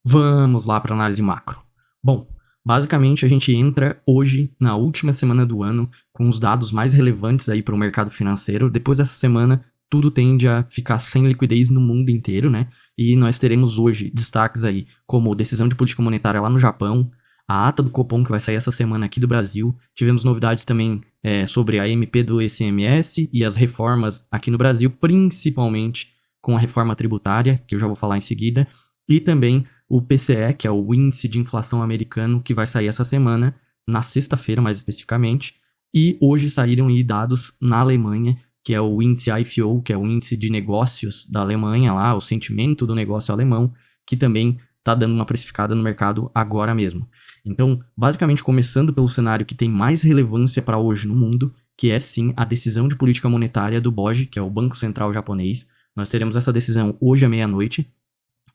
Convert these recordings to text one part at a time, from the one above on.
Vamos lá para análise macro. Bom, basicamente a gente entra hoje na última semana do ano com os dados mais relevantes aí para o mercado financeiro. Depois dessa semana, tudo tende a ficar sem liquidez no mundo inteiro, né? E nós teremos hoje destaques aí como decisão de política monetária lá no Japão, a ata do Copom que vai sair essa semana aqui do Brasil. Tivemos novidades também sobre a MP do ICMS e as reformas aqui no Brasil, principalmente com a reforma tributária, que eu já vou falar em seguida, e também o PCE, que é o Índice de Inflação Americano, que vai sair essa semana, na sexta-feira mais especificamente, e hoje saíram aí dados na Alemanha, que é o índice IFO, que é o índice de negócios da Alemanha lá, o sentimento do negócio alemão, que também está dando uma precificada no mercado agora mesmo. Então, basicamente, começando pelo cenário que tem mais relevância para hoje no mundo, que é sim a decisão de política monetária do BOJ, que é o Banco Central japonês. Nós teremos essa decisão hoje à meia-noite,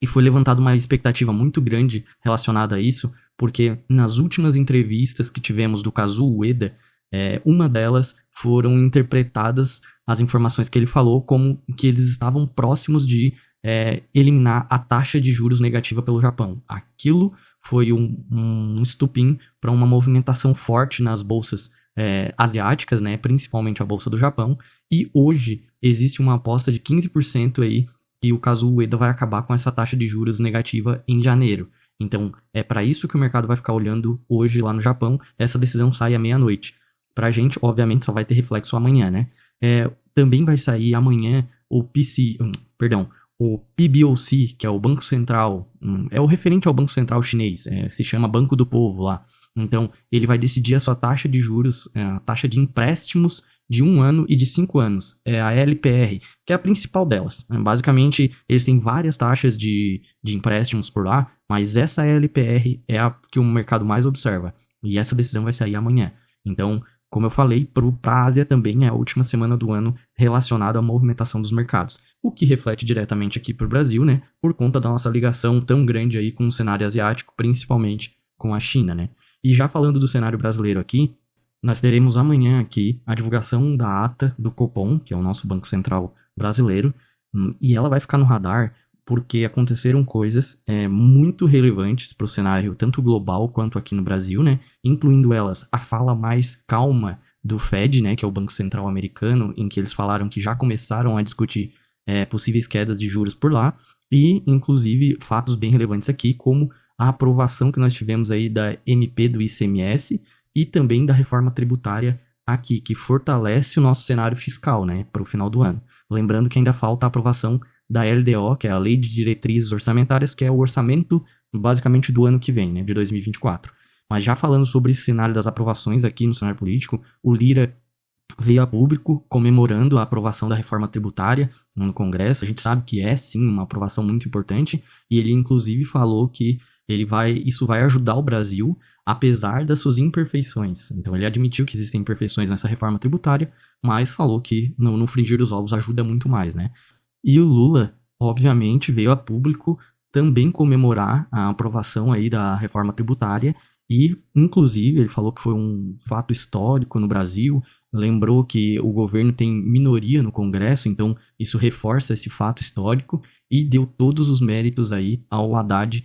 e foi levantada uma expectativa muito grande relacionada a isso, porque nas últimas entrevistas que tivemos do Kazuo Ueda, uma delas foram interpretadas as informações que ele falou como que eles estavam próximos de eliminar a taxa de juros negativa pelo Japão. Aquilo foi um estupim para uma movimentação forte nas bolsas asiáticas, né, principalmente a bolsa do Japão, e hoje existe uma aposta de 15% aí que o Kazuo Ueda vai acabar com essa taxa de juros negativa em janeiro. Então, é para isso que o mercado vai ficar olhando hoje lá no Japão. Essa decisão sai à meia-noite. Pra gente, obviamente, só vai ter reflexo amanhã, né? Também vai sair amanhã o PBOC, que é o Banco Central, é o referente ao Banco Central chinês, se chama Banco do Povo lá. Então, ele vai decidir a sua taxa de juros, a taxa de empréstimos de 1 ano e de 5 anos, é a LPR, que é a principal delas. Basicamente, eles têm várias taxas de empréstimos por lá, mas essa LPR é a que o mercado mais observa, e essa decisão vai sair amanhã. Então, como eu falei, para a Ásia também é a última semana do ano relacionada à movimentação dos mercados, o que reflete diretamente aqui para o Brasil, né, por conta da nossa ligação tão grande aí com o cenário asiático, principalmente com a China, né. E já falando do cenário brasileiro aqui, nós teremos amanhã aqui a divulgação da ata do Copom, que é o nosso Banco Central brasileiro, e ela vai ficar no radar porque aconteceram coisas muito relevantes para o cenário tanto global quanto aqui no Brasil, né? Incluindo elas a fala mais calma do Fed, né, que é o Banco Central americano, em que eles falaram que já começaram a discutir possíveis quedas de juros por lá, e inclusive fatos bem relevantes aqui, como a aprovação que nós tivemos aí da MP do ICMS, e também da reforma tributária aqui, que fortalece o nosso cenário fiscal, né, para o final do ano. Lembrando que ainda falta a aprovação da LDO, que é a Lei de Diretrizes Orçamentárias, que é o orçamento, basicamente, do ano que vem, né, de 2024. Mas já falando sobre esse cenário das aprovações aqui no cenário político, o Lira veio a público comemorando a aprovação da reforma tributária no Congresso. A gente sabe que é, sim, uma aprovação muito importante, e ele, inclusive, falou que isso vai ajudar o Brasil, apesar das suas imperfeições. Então ele admitiu que existem imperfeições nessa reforma tributária, mas falou que no frigir dos ovos ajuda muito mais, né? E o Lula, obviamente, veio a público também comemorar a aprovação aí da reforma tributária e, inclusive, ele falou que foi um fato histórico no Brasil, lembrou que o governo tem minoria no Congresso, então isso reforça esse fato histórico e deu todos os méritos aí ao Haddad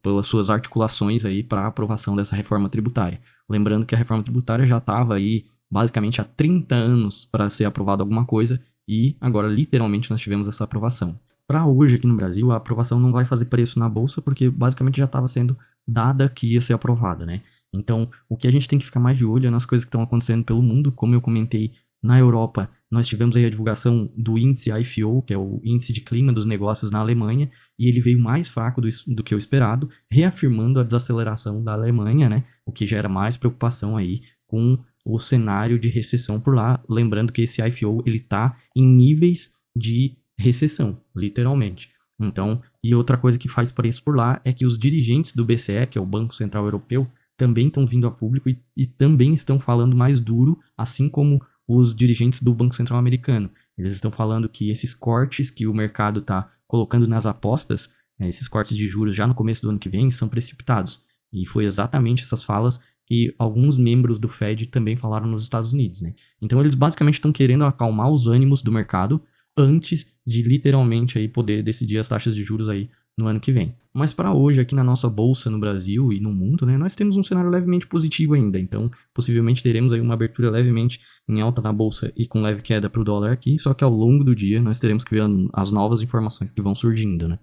pelas suas articulações aí para a aprovação dessa reforma tributária. Lembrando que a reforma tributária já estava aí basicamente há 30 anos para ser aprovada alguma coisa e agora literalmente nós tivemos essa aprovação. Para hoje aqui no Brasil, a aprovação não vai fazer preço na bolsa porque basicamente já estava sendo dada que ia ser aprovada, né? Então, o que a gente tem que ficar mais de olho é nas coisas que estão acontecendo pelo mundo, como eu comentei. Na Europa, nós tivemos aí a divulgação do índice IFO, que é o índice de clima dos negócios na Alemanha, e ele veio mais fraco do que o esperado, reafirmando a desaceleração da Alemanha, né? O que gera mais preocupação aí com o cenário de recessão por lá. Lembrando que esse IFO ele está em níveis de recessão, literalmente. Então, e outra coisa que faz preço por lá é que os dirigentes do BCE, que é o Banco Central Europeu, também estão vindo a público e também estão falando mais duro, assim como os dirigentes do Banco Central americano. Eles estão falando que esses cortes que o mercado está colocando nas apostas, esses cortes de juros já no começo do ano que vem, são precipitados. E foi exatamente essas falas que alguns membros do Fed também falaram nos Estados Unidos, né? Então eles basicamente estão querendo acalmar os ânimos do mercado antes de literalmente aí poder decidir as taxas de juros aí no ano que vem. Mas para hoje, aqui na nossa bolsa no Brasil e no mundo, né, nós temos um cenário levemente positivo ainda. Então, possivelmente teremos aí uma abertura levemente em alta na bolsa e com leve queda para o dólar aqui. Só que ao longo do dia nós teremos que ver as novas informações que vão surgindo, né?